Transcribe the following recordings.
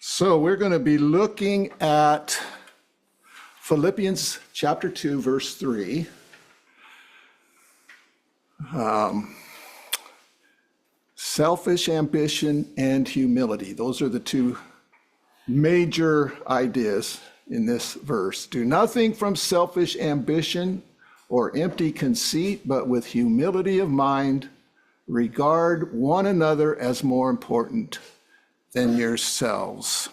So we're going to be looking at Philippians chapter 2, verse 3. Selfish ambition and humility. Those are the two major ideas in this verse. Do nothing from selfish ambition or empty conceit, but with humility of mind, regard one another as more important than yourselves.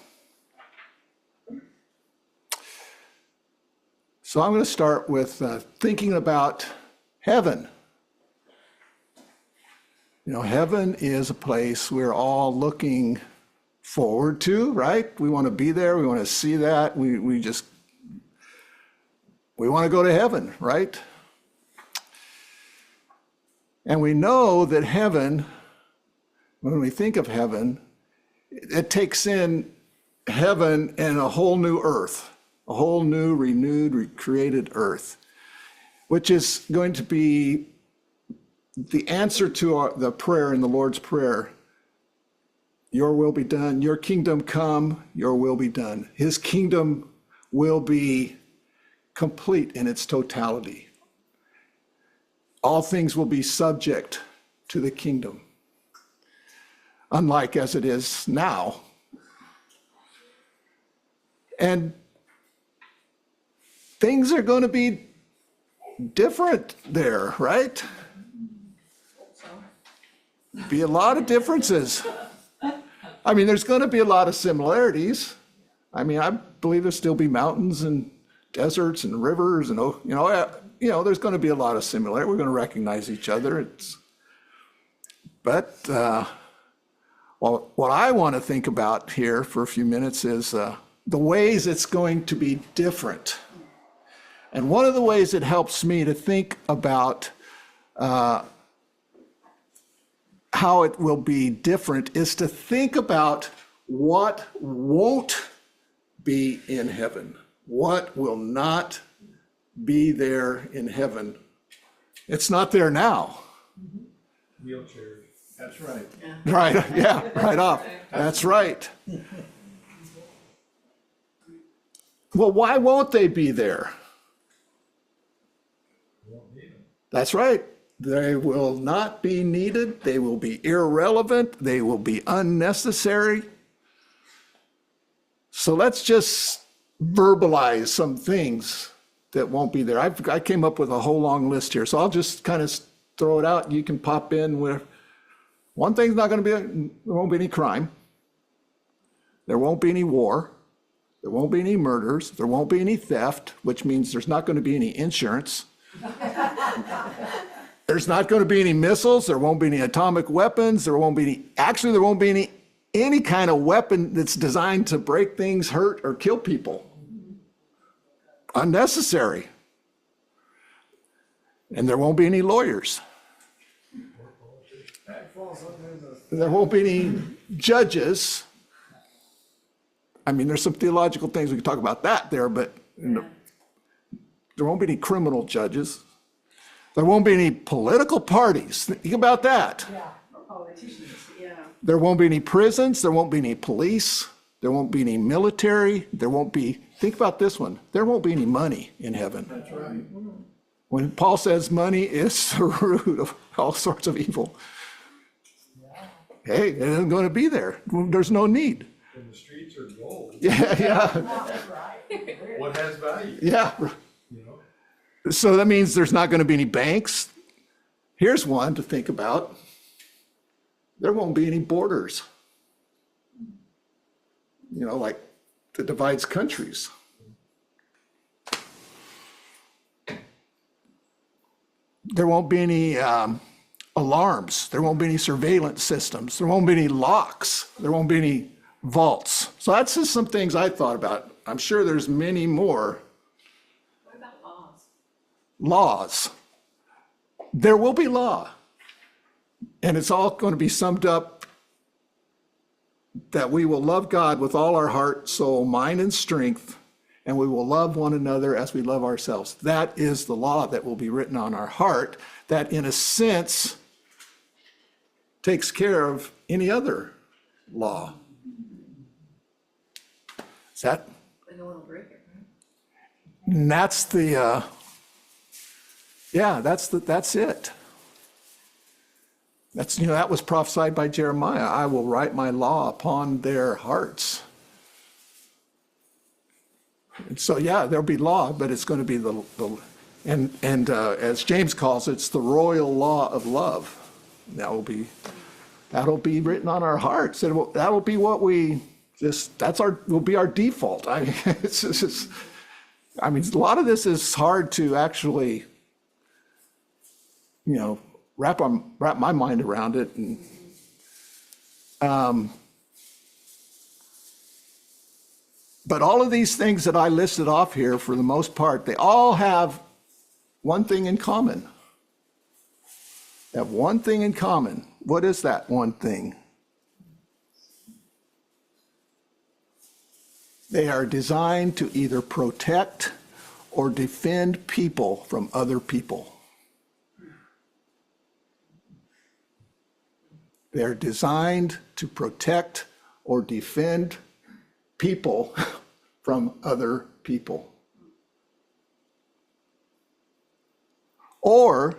So I'm going to start with thinking about heaven. You know, heaven is a place we're all looking forward to, right? We want to be there. We want to see that. We want to go to heaven, right? And we know that heaven, when we think of heaven, it takes in heaven and a whole new earth, a whole new, renewed, recreated earth, which is going to be the answer to the prayer in the Lord's Prayer. Your will be done, your kingdom come, your will be done. His kingdom will be complete in its totality. All things will be subject to the kingdom, unlike as it is now. And things are going to be different there, right? Be a lot of differences. I mean, there's going to be a lot of similarities. I mean, I believe there'll still be mountains and deserts and rivers and, there's going to be a lot of similarity. We're going to recognize each other. But what I want to think about here for a few minutes is the ways it's going to be different. And one of the ways it helps me to think about how it will be different is to think about what won't be in heaven, what will not be there in heaven. It's not there now. Wheelchairs. That's right. Yeah. Right, yeah, right off. That's right. Well, why won't they be there? That's right. They will not be needed. They will be irrelevant. They will be unnecessary. So let's just verbalize some things that won't be there. I came up with a whole long list here, so I'll just kind of throw it out. You can pop in with one thing's not going to be, there won't be any crime. There won't be any war. There won't be any murders. There won't be any theft, which means there's not going to be any insurance. There's not going to be any missiles. There won't be any atomic weapons. There won't be any kind of weapon that's designed to break things, hurt, or kill people. Unnecessary. And there won't be any lawyers. There won't be any judges. I mean, there's some theological things we can talk about that there, but there won't be any criminal judges. There won't be any political parties. Think about that. Yeah, or politicians, yeah. There won't be any prisons. There won't be any police. There won't be any military. There won't be, think about this one. There won't be any money in heaven. That's right. When Paul says money is the root of all sorts of evil. Hey, it isn't going to be there. There's no need. And the streets are gold. Yeah. That's right. What has value? Yeah. You know? So that means there's not going to be any banks. Here's one to think about. There won't be any borders. You know, like that divides countries. There won't be any alarms. There won't be any surveillance systems. There won't be any locks. There won't be any vaults. So that's just some things I thought about. I'm sure there's many more. What about laws? Laws. There will be law. And it's all going to be summed up that we will love God with all our heart, soul, mind, and strength, and we will love one another as we love ourselves. That is the law that will be written on our heart, that in a sense takes care of any other law. Is that, But no one will drink it, right? and that's the, that's it. That's, that was prophesied by Jeremiah. I will write my law upon their hearts. And so, there'll be law, but it's going to be as James calls it, it's the royal law of love. That'll be written on our hearts. And that'll be what we will be our default. I mean, a lot of this is hard to actually, wrap my mind around it. And but all of these things that I listed off here, for the most part, they all have one thing in common. They have one thing in common. What is that one thing? They are designed to either protect or defend people from other people. They're designed to protect or defend people from other people. Or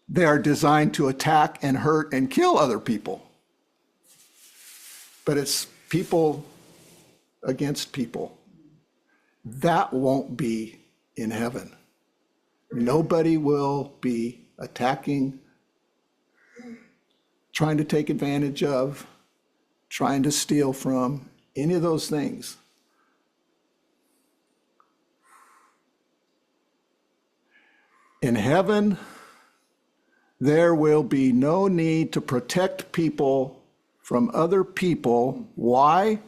they are designed to attack and hurt and kill other people. But it's people against people. That won't be in heaven. Nobody will be attacking, trying to take advantage of, trying to steal from, any of those things. In heaven, there will be no need to protect people from other people. Why?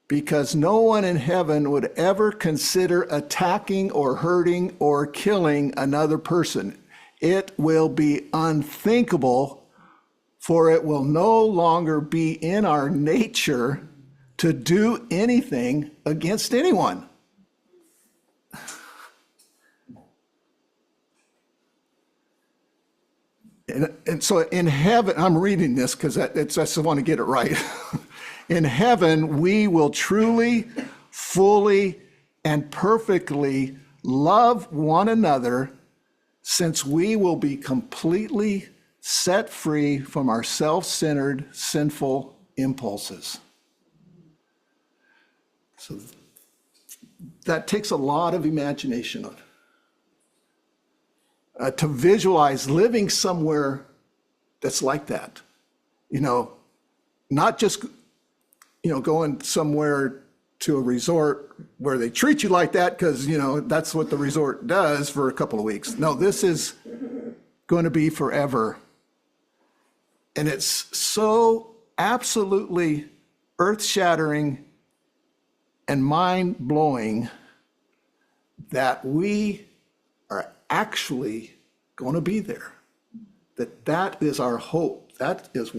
Because no one in heaven would ever consider attacking or hurting or killing another person. It will be unthinkable, for it will no longer be in our nature to do anything against anyone. And so in heaven, I'm reading this because I just want to get it right. In heaven, we will truly, fully, and perfectly love one another, since we will be completely set free from our self-centered, sinful impulses. So that takes a lot of imagination to visualize living somewhere that's like that. Not just, going somewhere to a resort where they treat you like that because, that's what the resort does for a couple of weeks. No, this is going to be forever. And it's so absolutely earth-shattering and mind-blowing that we are actually going to be there. That is our hope. That is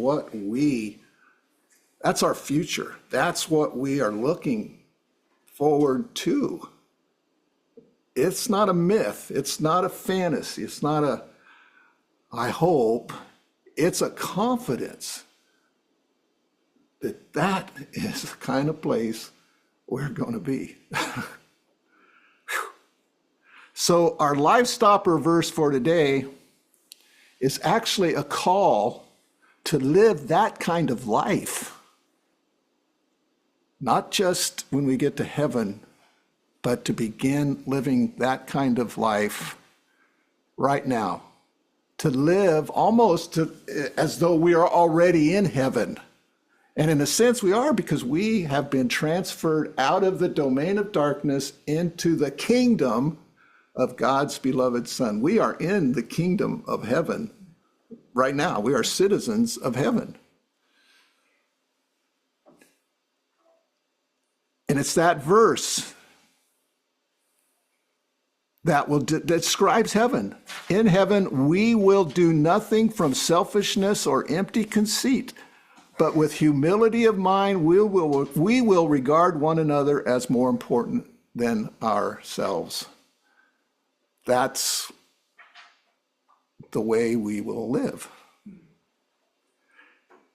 that's our future. That's what we are looking forward to. It's not a myth. It's not a fantasy. It's not I hope. It's a confidence that is the kind of place we're going to be. So our Life Stopper verse for today is actually a call to live that kind of life. Not just when we get to heaven, but to begin living that kind of life right now. To live almost as though we are already in heaven. And in a sense we are, because we have been transferred out of the domain of darkness into the kingdom of God's beloved Son. We are in the kingdom of heaven right now. We are citizens of heaven. And it's that verse that describes heaven. In heaven, we will do nothing from selfishness or empty conceit, but with humility of mind, we will regard one another as more important than ourselves. That's the way we will live.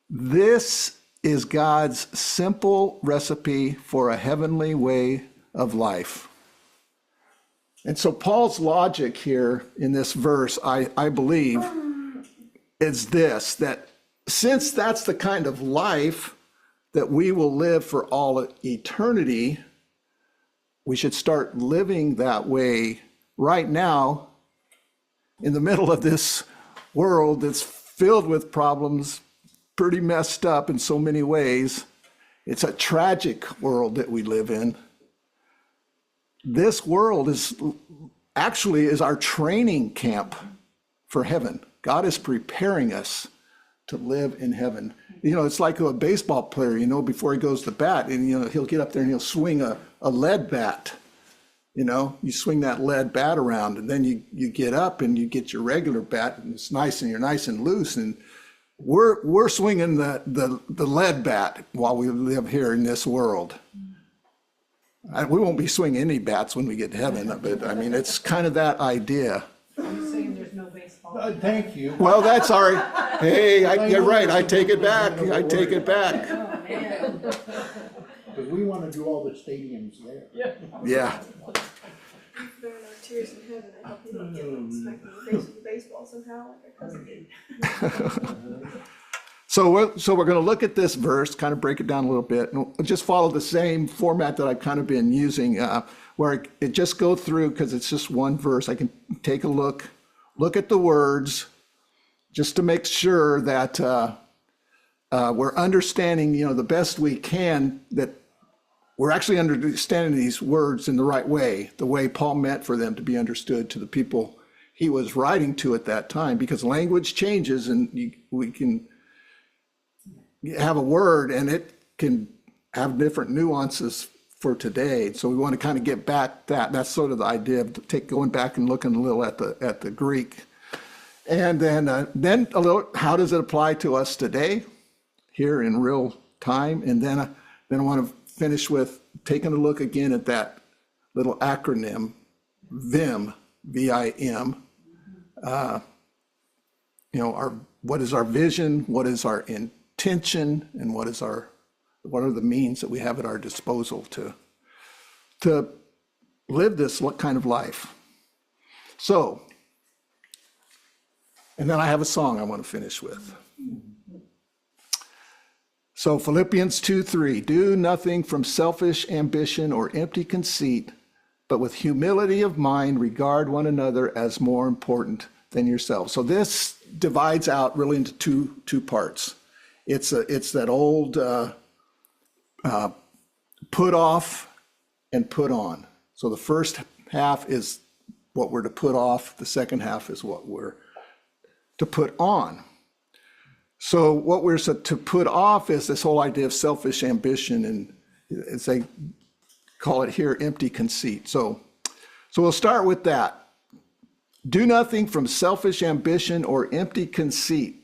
This is God's simple recipe for a heavenly way of life. And so Paul's logic here in this verse, I believe, is this, that since that's the kind of life that we will live for all eternity, we should start living that way right now in the middle of this world that's filled with problems, pretty messed up in so many ways. It's a tragic world that we live in. This world is our training camp for heaven. God is preparing us to live in heaven. You know, it's like a baseball player, you know, before he goes to bat, and, you know, he'll get up there and he'll swing a lead bat. You know, you swing that lead bat around, and then you get up and you get your regular bat, and it's nice, and you're nice and loose. And we're swinging the lead bat while we live here in this world. We won't be swinging any bats when we get to heaven, but I mean, it's kind of that idea. You're saying there's no baseball? Thank you. Well, that's all right. Hey, you're right. I take it back. I take it back. Oh, man. Because we want to do all the stadiums there. Yeah. There are no tears in heaven. I hope you don't get smacked in the face with a baseball somehow, like our cousin did. So we're going to look at this verse, kind of break it down a little bit, and we'll just follow the same format that I've kind of been using, where it just go through, because it's just one verse. I can take a look at the words, just to make sure that we're understanding, you know, the best we can, that we're actually understanding these words in the right way, the way Paul meant for them to be understood to the people he was writing to at that time, because language changes, and we can have a word and it can have different nuances for today. So we want to kind of get back that's sort of the idea of going back and looking a little at the Greek. And then a little, how does it apply to us today here in real time? And then I want to finish with taking a look again at that little acronym, VIM, V-I-M. You know, what is our vision? What is our intention? And what are the means that we have at our disposal to live this kind of life? So, and then I have a song I want to finish with. So Philippians 2:3, do nothing from selfish ambition or empty conceit, but with humility of mind regard one another as more important than yourselves. So this divides out really into two parts. It's that old put off and put on. So the first half is what we're to put off. The second half is what we're to put on. So what we're to put off is this whole idea of selfish ambition, and as they call it here, empty conceit. So we'll start with that. Do nothing from selfish ambition or empty conceit.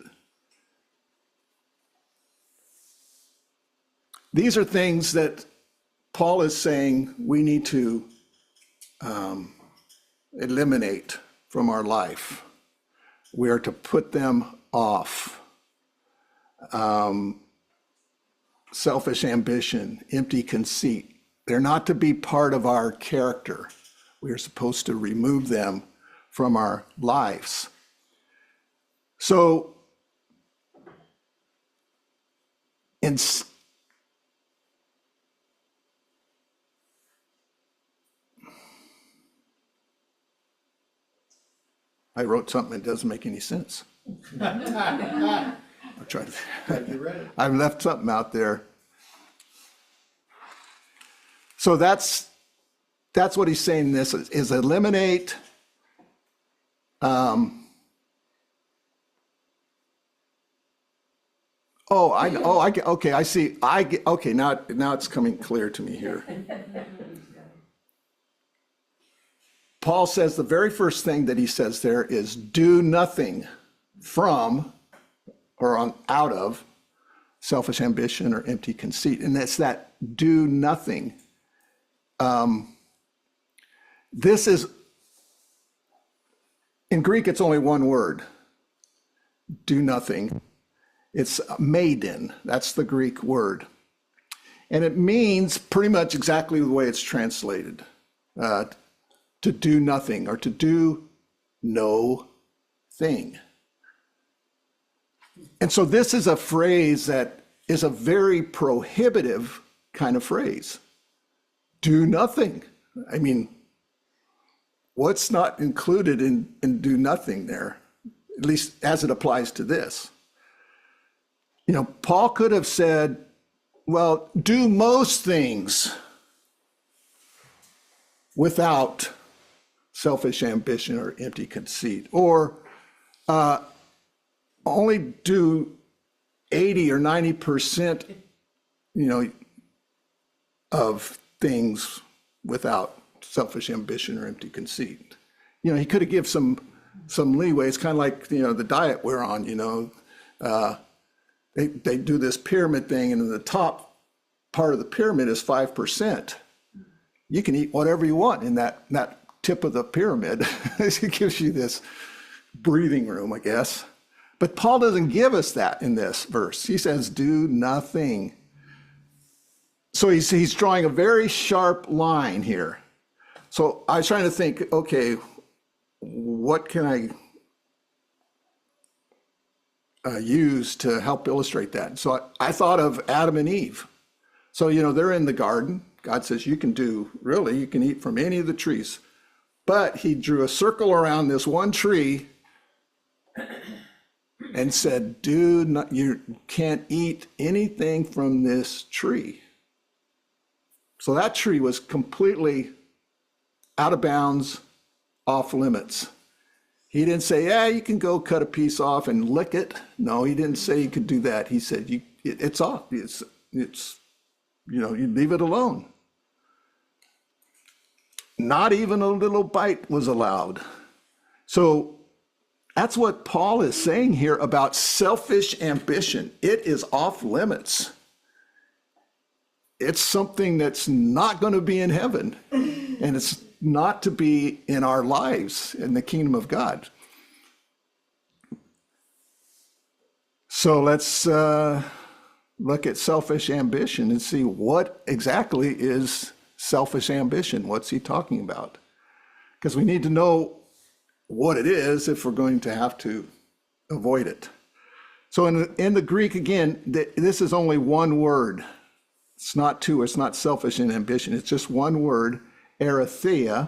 These are things that Paul is saying we need to eliminate from our life. We are to put them off. Selfish ambition, empty conceit. They're not to be part of our character. We are supposed to remove them from our lives. So, I wrote something that doesn't make any sense. I'll try to. I've left something out there. So that's what he's saying. This is eliminate. Okay, I see. Okay, now it's coming clear to me here. Paul says the very first thing that he says there is do nothing from or out of selfish ambition or empty conceit. And it's that do nothing. This is, in Greek, it's only one word, do nothing. It's maiden. That's the Greek word. And it means pretty much exactly the way it's translated, to do nothing or to do no thing. And so this is a phrase that is a very prohibitive kind of phrase. Do nothing. I mean, what's not included in do nothing there, at least as it applies to this? You know, Paul could have said, well, do most things without selfish ambition or empty conceit, or only do 80 or 90%, you know, of things without selfish ambition or empty conceit. You know, he could have given some leeway. It's kind of like, you know, the diet we're on, you know. They do this pyramid thing, and in the top part of the pyramid is 5%. You can eat whatever you want in that tip of the pyramid. It gives you this breathing room, I guess. But Paul doesn't give us that in this verse. He says, do nothing. So he's drawing a very sharp line here. So I was trying to think, okay, what can I use to help illustrate that? So I thought of Adam and Eve. So, you know, they're in the garden. God says, you can eat from any of the trees. But he drew a circle around this one tree and said, you can't eat anything from this tree. So that tree was completely out of bounds, off limits. He didn't say, yeah, you can go cut a piece off and lick it. No, he didn't say you could do that. He said, it's off. It's, you know, you leave it alone. Not even a little bite was allowed. So that's what Paul is saying here about selfish ambition. It is off limits. It's something that's not going to be in heaven, and it's not to be in our lives in the kingdom of God. So let's look at selfish ambition and see what exactly is selfish ambition. What's he talking about? Because we need to know what it is if we're going to have to avoid it. So in the Greek, again, this is only one word. It's not two. It's not selfish and ambition. It's just one word, erythea,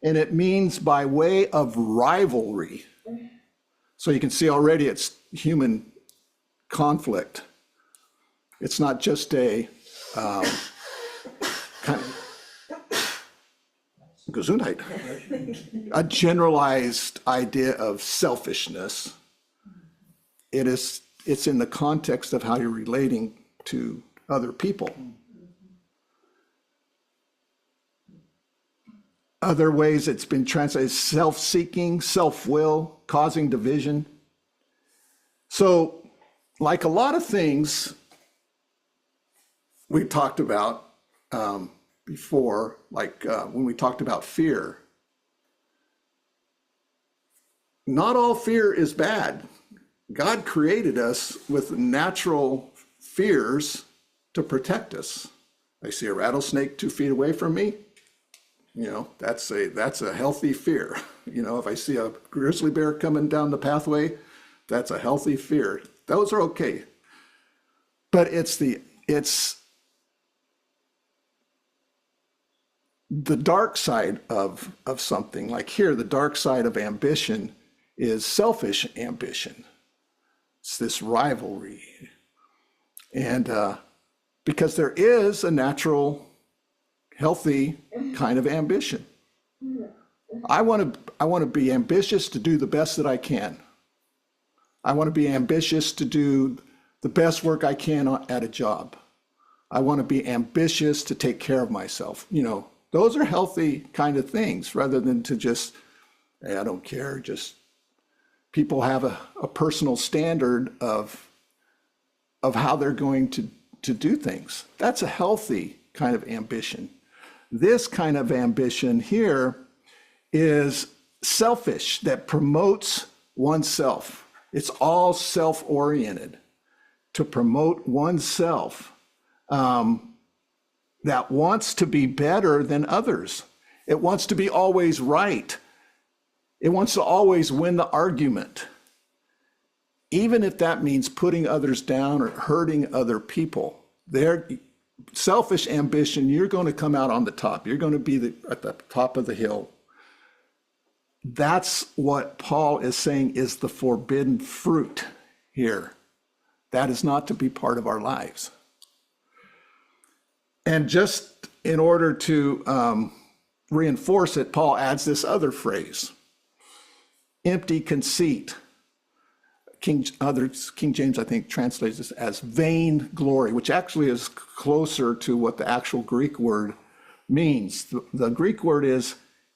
and it means by way of rivalry. So you can see already it's human conflict. It's not just a kind of Gesundheit, a generalized idea of selfishness. It's in the context of how you're relating to other people. Other ways it's been translated: self-seeking, self-will, causing division. So, like a lot of things we talked about before, like when we talked about fear, not all fear is bad. God created us with natural fears to protect us. I see a rattlesnake 2 feet away from me. You know, that's a healthy fear. You know, if I see a grizzly bear coming down the pathway, that's a healthy fear. Those are okay. But it's the dark side of something. Like here, the dark side of ambition is selfish ambition. It's this rivalry. And because there is a natural, healthy kind of ambition. I want to be ambitious to do the best that I can. I want to be ambitious to do the best work I can at a job. I want to be ambitious to take care of myself. You know, those are healthy kind of things, rather than to just, hey, I don't care. Just people have a personal standard of how they're going to do things. That's a healthy kind of ambition. This kind of ambition here is selfish, that promotes oneself. It's all self-oriented. to promote oneself, that wants to be better than others. It wants to be always right. It wants to always win the argument, even if that means putting others down or hurting other people. Their selfish ambition, you're going to come out on the top. You're going to be at the top of the hill. That's what Paul is saying is the forbidden fruit here. That is not to be part of our lives. And just in order to reinforce it, Paul adds this other phrase, empty conceit. King James, I think, translates this as vain glory, which actually is closer to what the actual Greek word means. The Greek word is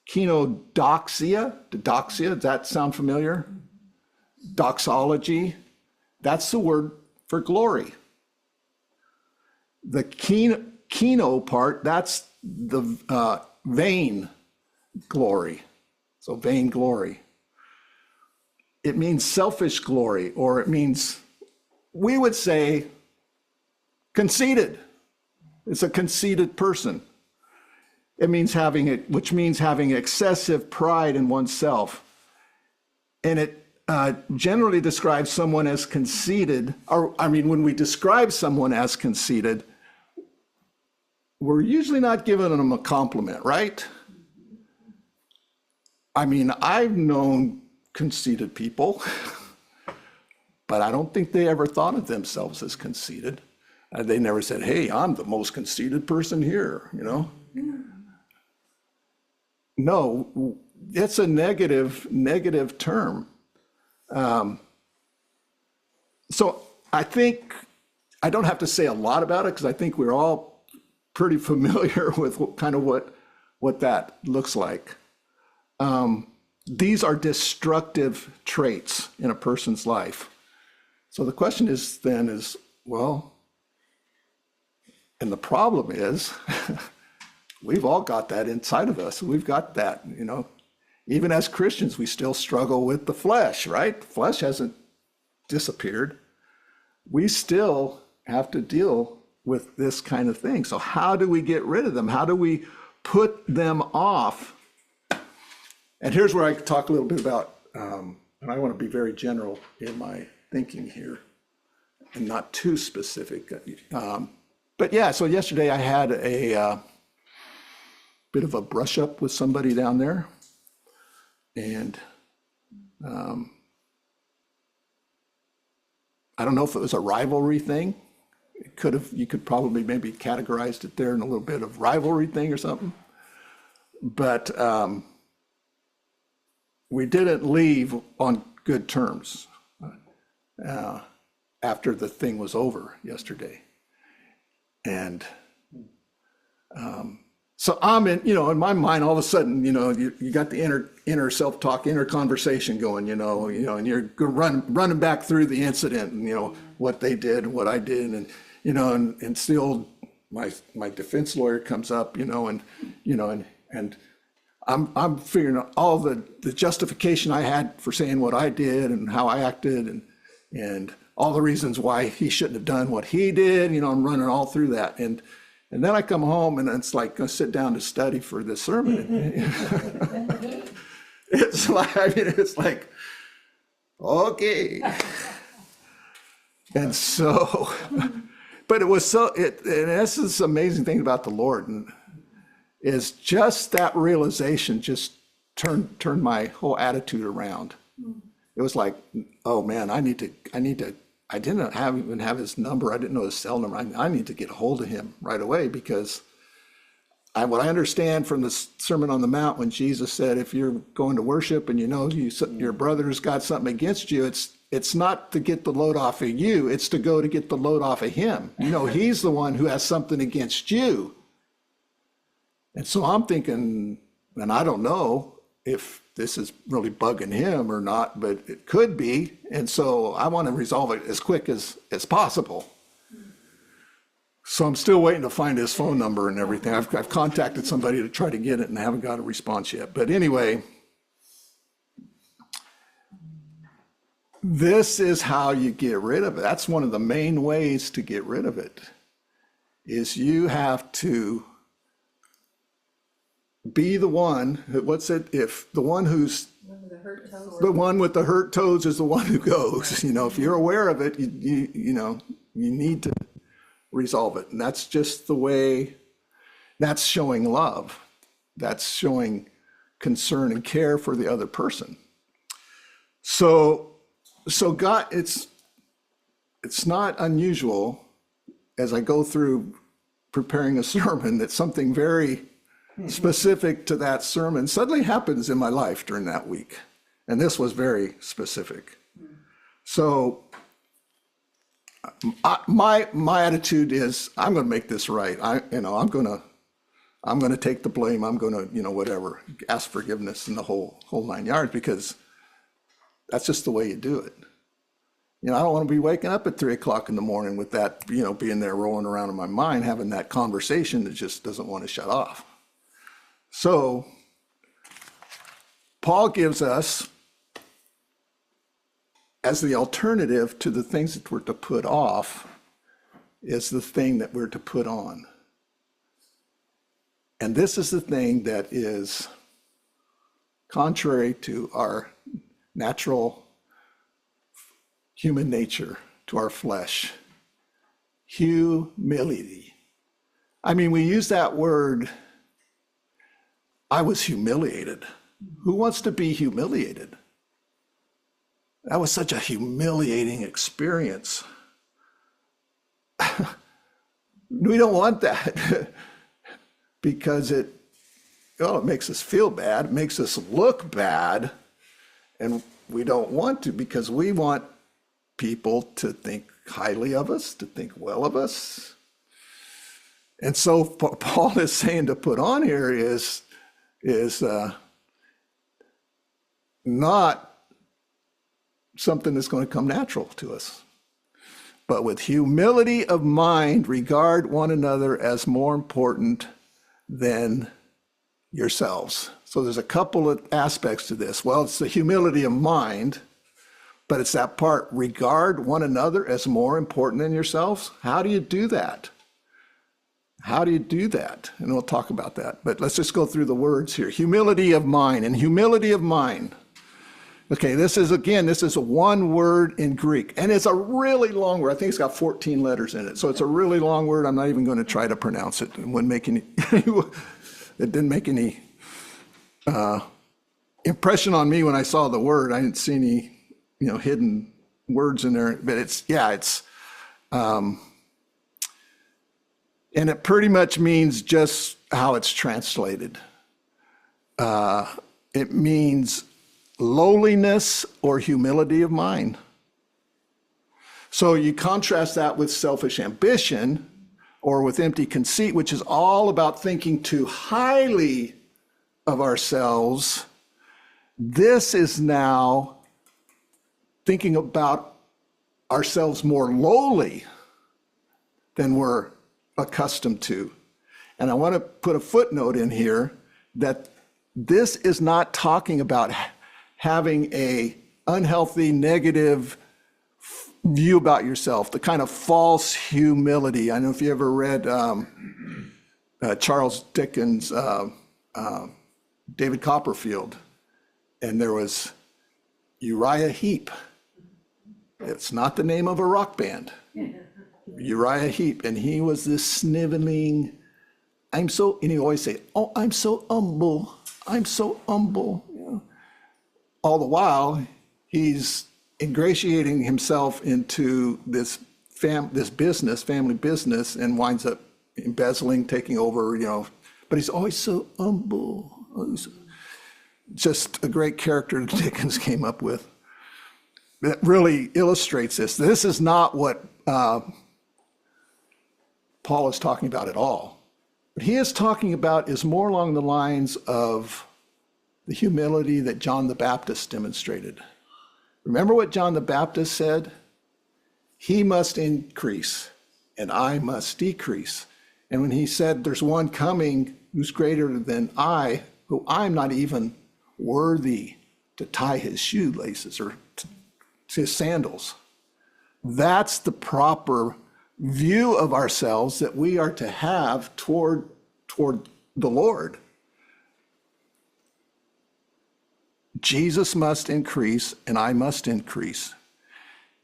kenodoxia. Doxia, does that sound familiar? Doxology. That's the word for glory. The keno part, that's the vain glory. So vain glory. It means selfish glory, or it means, we would say, conceited. It's a conceited person. It means which means having excessive pride in oneself. And it generally describes someone as conceited, when we describe someone as conceited, we're usually not giving them a compliment, right? I've known conceited people, but I don't think they ever thought of themselves as conceited. They never said, hey, I'm the most conceited person here, No, it's a negative term. So I think I don't have to say a lot about it, because I think we're all pretty familiar with what that looks like. These are destructive traits in a person's life. So the question is, well, and the problem is, we've all got that inside of us. We've got that, Even as Christians, we still struggle with the flesh, right? The flesh hasn't disappeared. We still have to deal with this kind of thing. So how do we get rid of them? How do we put them off? And here's where I talk a little bit about, and I want to be very general in my thinking here and not too specific. But yeah, so yesterday I had a bit of a brush up with somebody down there. And I don't know if it was a rivalry thing. You could probably maybe categorized it there in a little bit of rivalry thing or something. But we didn't leave on good terms after the thing was over yesterday. And so I'm in my mind, all of a sudden, you got the inner self-talk, inner conversation going, and you're running back through the incident and, what they did, what I did. And, and still my defense lawyer comes up, and I'm figuring out all the justification I had for saying what I did and how I acted and all the reasons why he shouldn't have done what he did. I'm running all through that. And then I come home and it's like, I sit down to study for this sermon. It's like, okay. And so, but it was and that's the amazing thing about the Lord, is just that realization just turned my whole attitude around. It was like, oh man, I didn't even have his number. I didn't know his cell number. I need to get a hold of him right away, because what I understand from the Sermon on the Mount, when Jesus said, if you're going to worship and your brother's got something against you, it's not to get the load off of you. It's to go to get the load off of him. He's the one who has something against you. And so I'm thinking, and I don't know if this is really bugging him or not, but it could be. And so I want to resolve it as quick as possible. So I'm still waiting to find his phone number and everything. I've contacted somebody to try to get it and I haven't got a response yet. But anyway, this is how you get rid of it. That's one of the main ways to get rid of it, is you have to be the one, what's it, if the one who's, The hurt toes. the one with the hurt toes is the one who goes. If you're aware of it, you need to resolve it. And that's just the way, that's showing love. That's showing concern and care for the other person. So God, it's not unusual as I go through preparing a sermon that something very specific to that sermon suddenly happens in my life during that week. And this was very specific. So my attitude is, I'm going to make this right. I'm going to take the blame. I'm going to, whatever, ask forgiveness and the whole 9 yards, because that's just the way you do it. I don't want to be waking up at 3 o'clock in the morning with that, being there rolling around in my mind, having that conversation that just doesn't want to shut off. So Paul gives us, as the alternative to the things that we're to put off, is the thing that we're to put on. And this is the thing that is contrary to our natural human nature, to our flesh. Humility. I mean, we use that word, I was humiliated. Who wants to be humiliated? That was such a humiliating experience. We don't want that because it makes us feel bad, it makes us look bad, and we don't want to, because we want people to think highly of us, to think well of us. And so what Paul is saying to put on here is not something that's going to come natural to us. But with humility of mind, regard one another as more important than yourselves. So there's a couple of aspects to this. Well, it's the humility of mind, but it's that part, regard one another as more important than yourselves. How do you do that? How do you do that? And we'll talk about that. But let's just go through the words here. Humility of mind and humility of mind. Okay, this is a one word in Greek, and it's a really long word. I think it's got 14 letters in it. So it's a really long word. I'm not even going to try to pronounce it. It wouldn't make any, it didn't make any impression on me when I saw the word. I didn't see any, hidden words in there, but and it pretty much means just how it's translated. It means lowliness or humility of mind. So you contrast that with selfish ambition or with empty conceit, which is all about thinking too highly of ourselves. This is now thinking about ourselves more lowly than we're accustomed to. And I want to put a footnote in here that this is not talking about having a unhealthy, negative view about yourself, the kind of false humility. I don't know if you ever read Charles Dickens' David Copperfield, and there was Uriah Heep. It's not the name of a rock band. Uriah Heep, and he was this sniveling, and he always say, "Oh, I'm so humble, I'm so humble." All the while, he's ingratiating himself into this family business, and winds up embezzling, taking over, but he's always so humble. Just a great character that Dickens came up with. That really illustrates this. This is not what Paul is talking about at all. What he is talking about is more along the lines of the humility that John the Baptist demonstrated. Remember what John the Baptist said? He must increase and I must decrease. And when he said, there's one coming who's greater than I, who I'm not even worthy to tie his shoelaces or his sandals. That's the proper view of ourselves that we are to have toward the Lord. Jesus must increase and I must increase.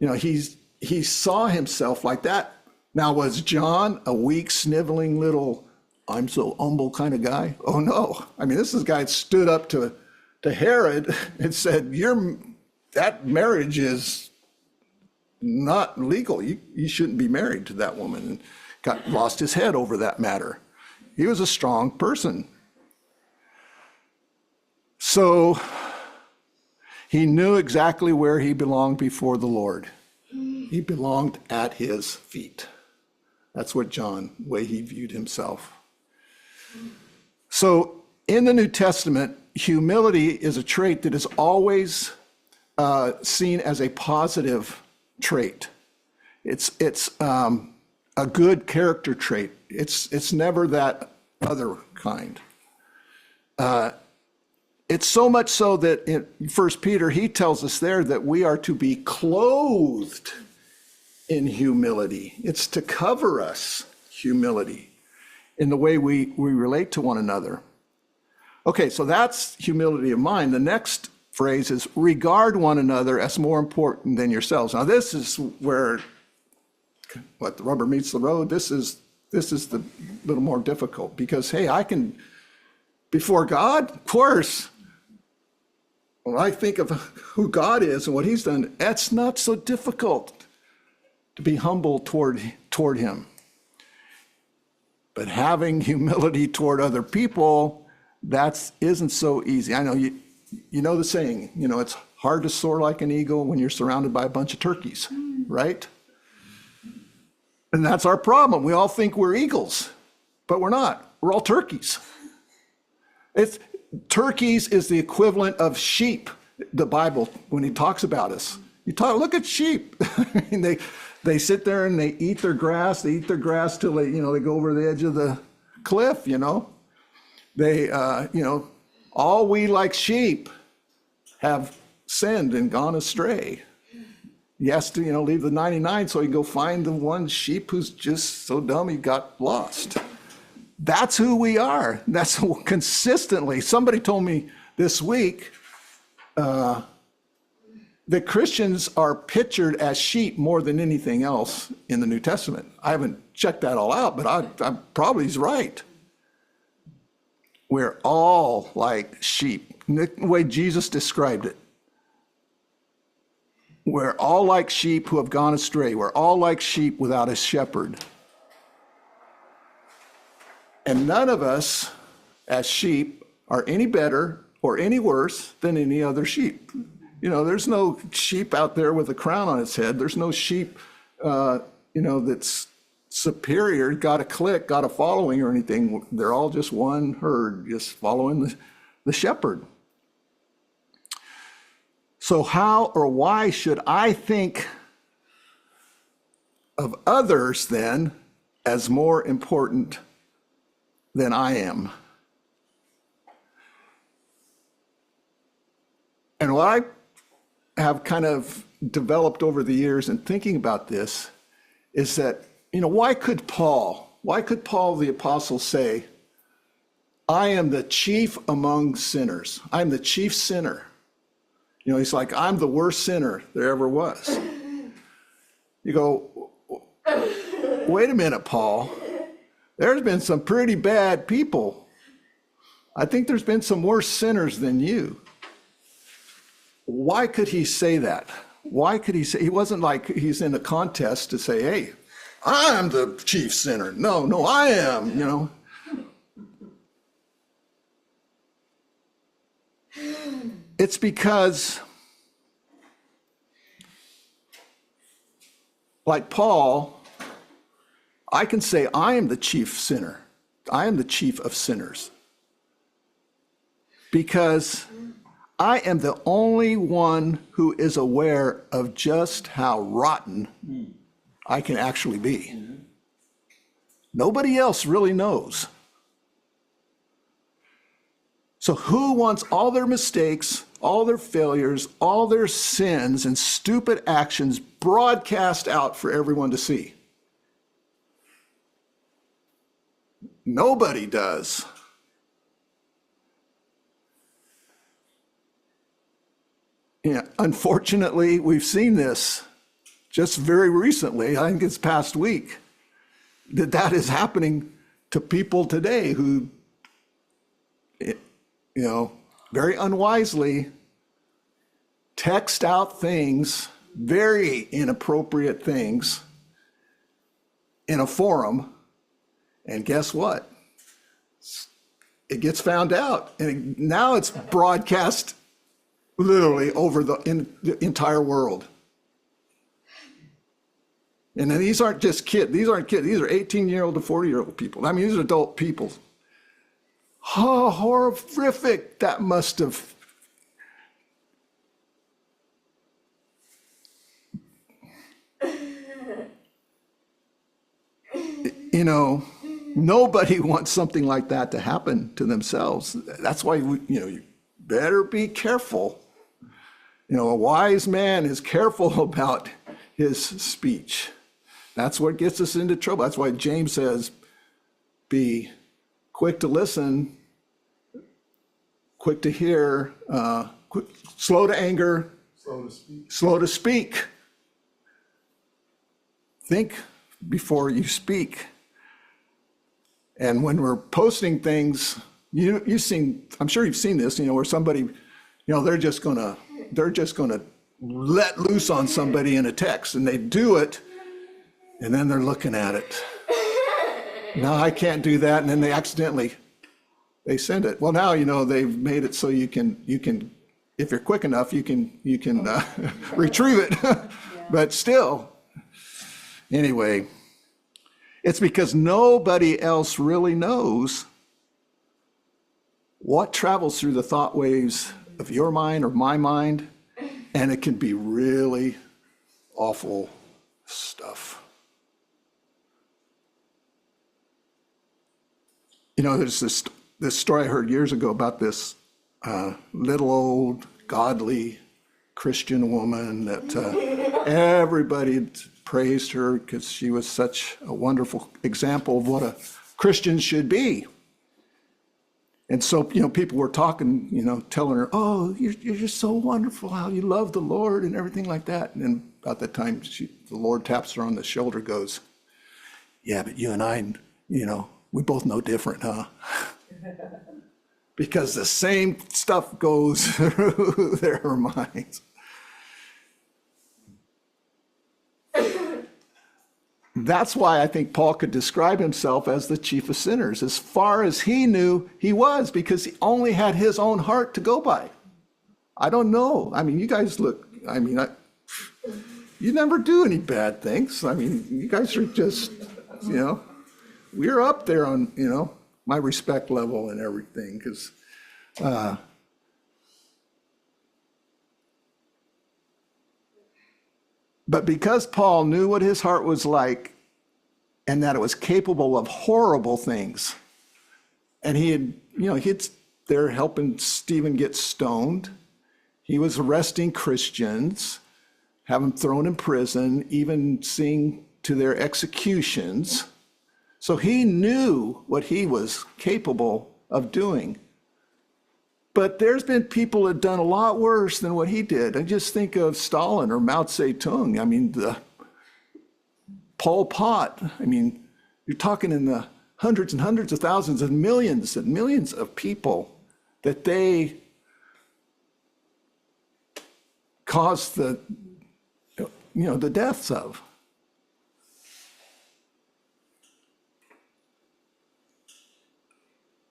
You know, he saw himself like that. Now, was John a weak, sniveling little, I'm so humble kind of guy? Oh no. I mean, this is a guy that stood up to Herod and said, that marriage is not legal. You shouldn't be married to that woman. And lost his head over that matter. He was a strong person. So he knew exactly where he belonged before the Lord. He belonged at his feet. That's what John, the way he viewed himself. So in the New Testament, humility is a trait that is always seen as a positive trait. It's a good character trait. It's never that other kind. It's so much so that in 1 Peter, he tells us there that we are to be clothed in humility. It's to cover us, humility, in the way we relate to one another. Okay, so that's humility of mind. The next phrase is regard one another as more important than yourselves. Now this is where the rubber meets the road. This is the little more difficult because, hey, I can, before God, of course, when I think of who God is and what he's done, that's not so difficult to be humble toward him. But having humility toward other people, that isn't so easy. I know you know the saying, it's hard to soar like an eagle when you're surrounded by a bunch of turkeys, right? And that's our problem. We all think we're eagles, but we're not. We're all turkeys. Turkeys is the equivalent of sheep, the Bible, when he talks about us. Look at sheep. I mean, they sit there and they eat their grass. They eat their grass till they go over the edge of the cliff, They, all we like sheep have sinned and gone astray. He has to, leave the 99 so he can go find the one sheep who's just so dumb he got lost. That's who we are. That's consistently. Somebody told me this week that Christians are pictured as sheep more than anything else in the New Testament. I haven't checked that all out, but I'm probably he's right. We're all like sheep. The way Jesus described it. We're all like sheep who have gone astray. We're all like sheep without a shepherd. And none of us, as sheep, are any better or any worse than any other sheep. There's no sheep out there with a crown on its head. There's no sheep, that's superior, got a clique, got a following or anything. They're all just one herd, just following the shepherd. So how or why should I think of others then as more important than I am? And what I have kind of developed over the years in thinking about this is that, why could Paul the apostle say, I am the chief among sinners. I'm the chief sinner. He's like, I'm the worst sinner there ever was. You go, wait a minute, Paul. There's been some pretty bad people. I think there's been some worse sinners than you. Why could he say that? Why could he say, he wasn't like he's in a contest to say, hey, I'm the chief sinner. No, I am, It's because, like Paul, I can say I am the chief sinner. I am the chief of sinners. Because I am the only one who is aware of just how rotten I can actually be. Nobody else really knows. So who wants all their mistakes, all their failures, all their sins and stupid actions broadcast out for everyone to see. Nobody does. Yeah, unfortunately, we've seen this just very recently. I think it's past week that is happening to people today who, very unwisely text out things, very inappropriate things in a forum. And guess what? It gets found out. And now it's broadcast literally over the entire world. And then these aren't just kids. These aren't kids. These are 18-year-old to 40-year-old people. I mean, these are adult people. Oh, horrific. That must have. Nobody wants something like that to happen to themselves. That's why, you better be careful. A wise man is careful about his speech. That's what gets us into trouble. That's why James says, be quick to listen, quick to hear, slow to anger, slow to speak. Think before you speak. And when we're posting things, I'm sure you've seen this, where somebody, they're just gonna let loose on somebody in a text, and they do it, and then they're looking at it. No, I can't do that, and then they send it. Well, now they've made it so you can if you're quick enough, you can retrieve it. But still, anyway, it's because nobody else really knows what travels through the thought waves of your mind or my mind, and it can be really awful stuff. There's this story I heard years ago about this little old godly Christian woman that everybody praised her because she was such a wonderful example of what a Christian should be. And so, people were talking, telling her, oh, you're just so wonderful, how you love the Lord and everything like that. And then about that time, the Lord taps her on the shoulder, goes, yeah, but you and I, we both know different, huh? Because the same stuff goes through their minds. That's why I think Paul could describe himself as the chief of sinners. As far as he knew, he was, because he only had his own heart to go by. I don't know. I mean, you guys look, you never do any bad things. I mean, you guys are just, we're up there on, my respect level and everything, because but because Paul knew what his heart was like and that it was capable of horrible things, and he had, he's there helping Stephen get stoned. He was arresting Christians, have them thrown in prison, even seeing to their executions. So he knew what he was capable of doing. But there's been people that have done a lot worse than what he did. I just think of Stalin or Mao Zedong. I mean, the Pol Pot. I mean, you're talking in the hundreds and hundreds of thousands and millions of people that they caused the deaths of.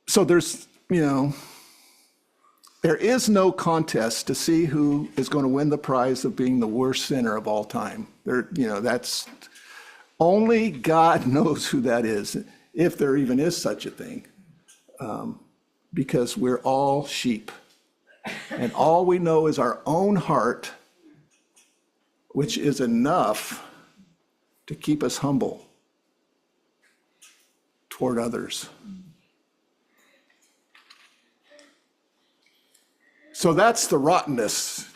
So there's, there is no contest to see who is going to win the prize of being the worst sinner of all time. That's only God knows who that is, if there even is such a thing, because we're all sheep, and all we know is our own heart, which is enough to keep us humble toward others. So that's the rottenness,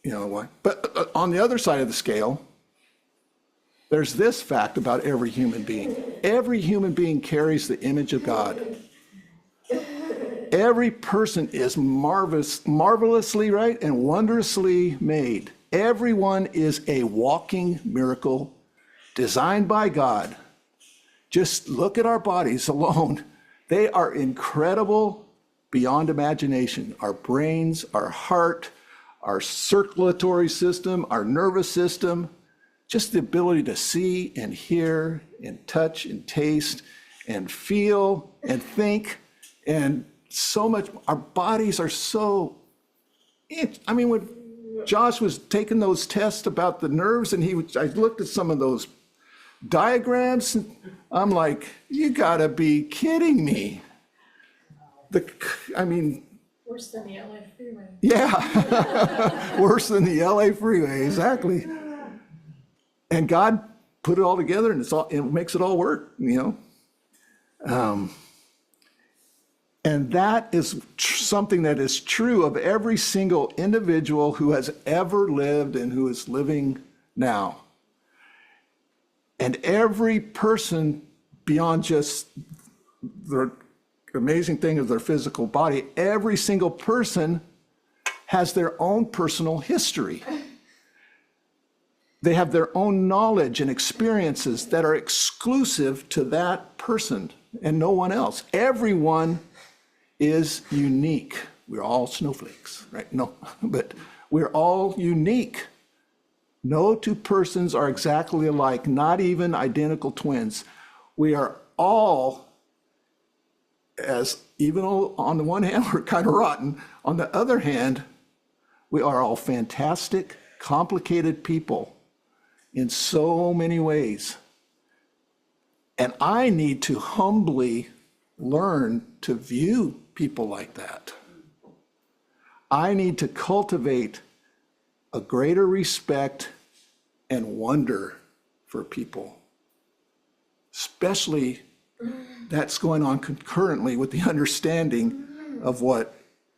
you know what? But on the other side of the scale, there's this fact about every human being. Every human being carries the image of God. Every person is marvelously, right, and wondrously made. Everyone is a walking miracle designed by God. Just look at our bodies alone. They are incredible beyond imagination. Our brains, our heart, our circulatory system, our nervous system, just the ability to see and hear and touch and taste and feel and think, and so much. Our bodies are so, I mean, when Josh was taking those tests about the nerves, and I looked at some of those diagrams, and I'm like, you gotta be kidding me. Worse than the LA freeway. Yeah, worse than the LA freeway, exactly. And God put it all together, and it makes it all work, you know. And that is something that is true of every single individual who has ever lived and who is living now. And every person, beyond just the amazing thing of their physical body, every single person has their own personal history. They have their own knowledge and experiences that are exclusive to that person and no one else. Everyone is unique. We're all snowflakes, right? No, but we're all unique. No two persons are exactly alike, not even identical twins. We are all, as even though on the one hand we're kind of rotten, on the other hand, we are all fantastic, complicated people in so many ways. And I need to humbly learn to view people like that. I need to cultivate a greater respect and wonder for people, especially that's going on concurrently with the understanding of what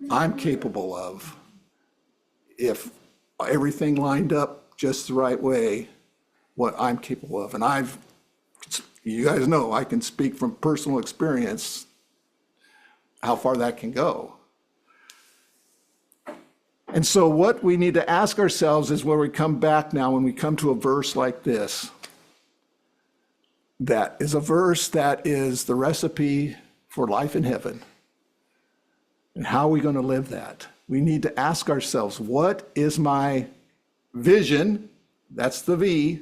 I'm capable of. If everything lined up just the right way, what I'm capable of. And you guys know, I can speak from personal experience how far that can go. And so what we need to ask ourselves is where we come back now, when we come to a verse like this, that is a verse that is the recipe for life in heaven. And how are we going to live that? We need to ask ourselves, what is my vision? That's the V,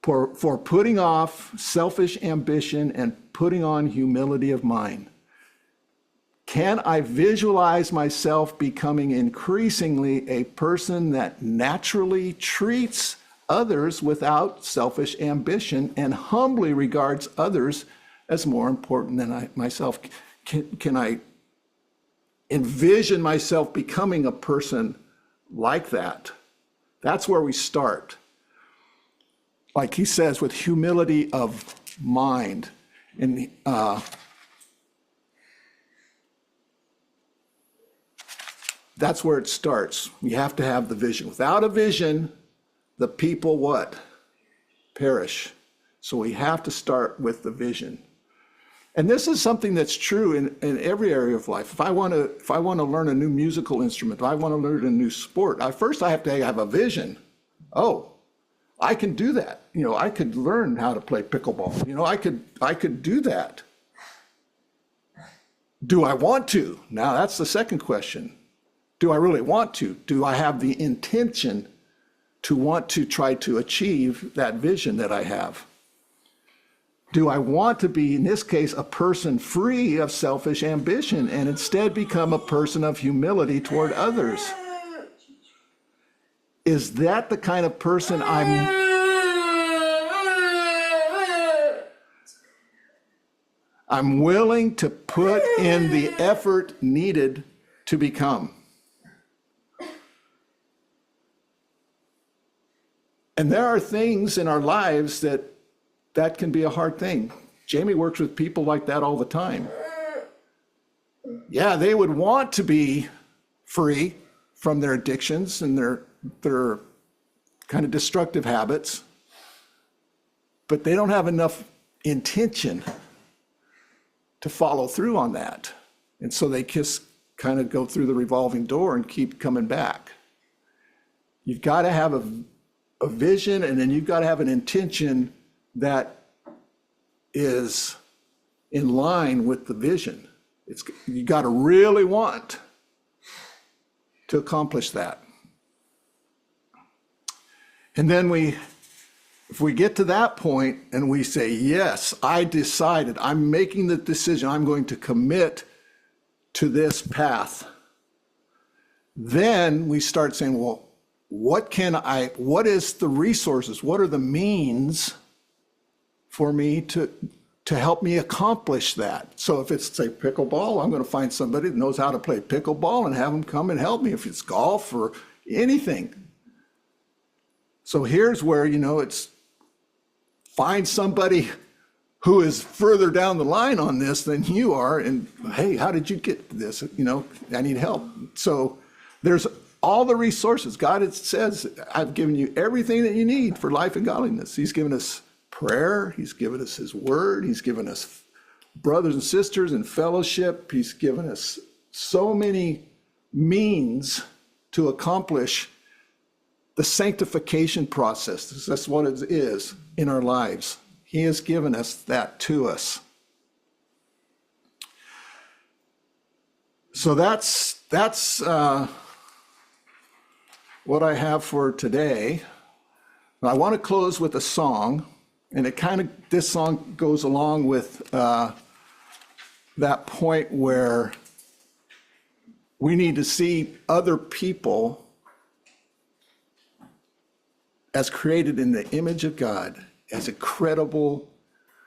for putting off selfish ambition and putting on humility of mind. Can I visualize myself becoming increasingly a person that naturally treats others without selfish ambition and humbly regards others as more important than myself? Can I envision myself becoming a person like that? That's where we start. Like he says, with humility of mind. And that's where it starts. You have to have the vision. Without a vision, the people what? Perish. So we have to start with the vision. And this is something that's true in every area of life. If I want to learn a new musical instrument, if I want to learn a new sport, first I have to have a vision. Oh, I can do that. You know, I could learn how to play pickleball. You know, I could do that. Do I want to? Now that's the second question. Do I really want to? Do I have the intention to want to try to achieve that vision that I have? Do I want to be, in this case, a person free of selfish ambition and instead become a person of humility toward others? Is that the kind of person I'm willing to put in the effort needed to become? And there are things in our lives that can be a hard thing. Jamie works with people like that all the time. yeah, they would want to be free from their addictions and their kind of destructive habits, but they don't have enough intention to follow through on that. And so they just kind of go through the revolving door and keep coming back. You've got to have a vision, and then you've got to have an intention that is in line with the vision. You got to really want to accomplish that. And then if we get to that point and we say, yes, I decided, I'm making the decision, I'm going to commit to this path, then we start saying, well, what is the resources? What are the means for me to help me accomplish that? So if it's, say, pickleball, I'm going to find somebody that knows how to play pickleball and have them come and help me. If it's golf or anything. So here's where, it's find somebody who is further down the line on this than you are. And hey, how did you get this? I need help. So there's all the resources. God says, I've given you everything that you need for life and godliness. He's given us prayer. He's given us his word. He's given us brothers and sisters in fellowship. He's given us so many means to accomplish the sanctification process. That's what it is in our lives. He has given us that to us. So that's what I have for today. I want to close with a song, and this song goes along with that point where we need to see other people as created in the image of God, as incredible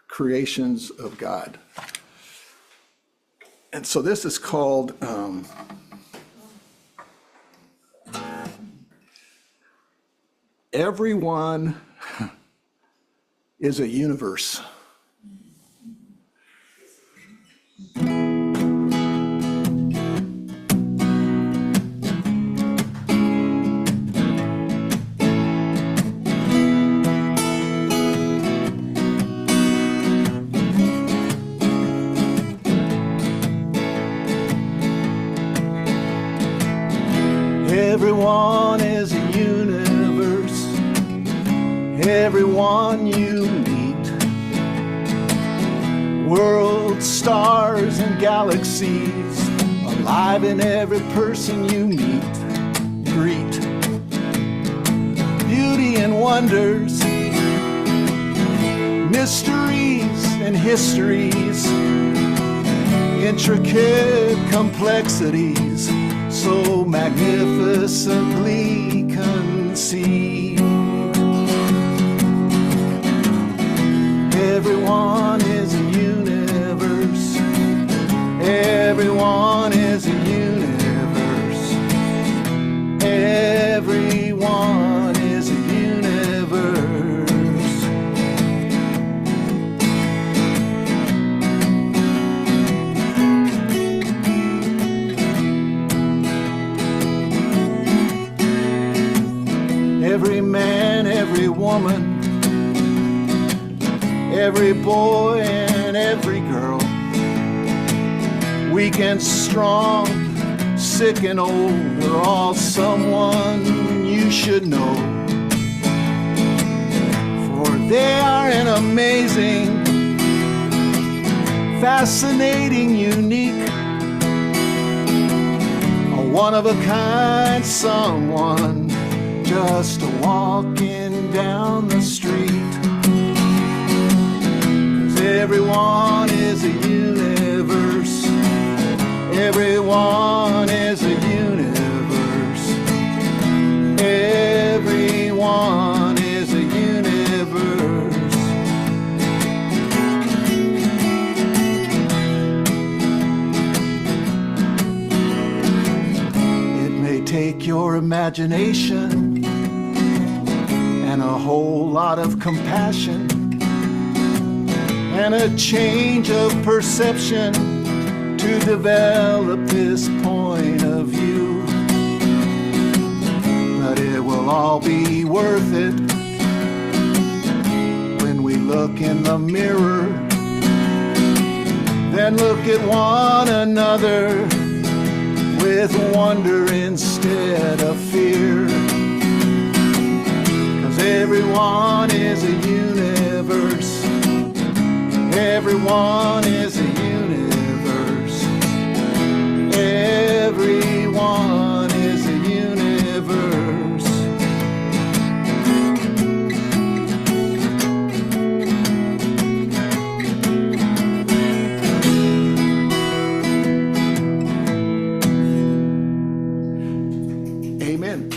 creations of God. And so this is called Everyone is a Universe. Everyone is a universe. Everyone you meet. Worlds, stars, and galaxies alive in every person you meet. Greet. Beauty and wonders, mysteries and histories, intricate complexities, so magnificently conceived. Everyone is a universe. Everyone is a universe. Everyone is a universe. Every man, every woman, every boy and every girl, weak and strong, sick and old, they're all someone you should know. For they are an amazing, fascinating, unique, a one-of-a-kind someone just walking down the street. Everyone is a universe. Everyone is a universe. Everyone is a universe. It may take your imagination and a whole lot of compassion and a change of perception to develop this point of view. But it will all be worth it when we look in the mirror, then look at one another with wonder instead of fear. 'Cause everyone is a universe. Everyone is a universe. Everyone is a universe. Amen.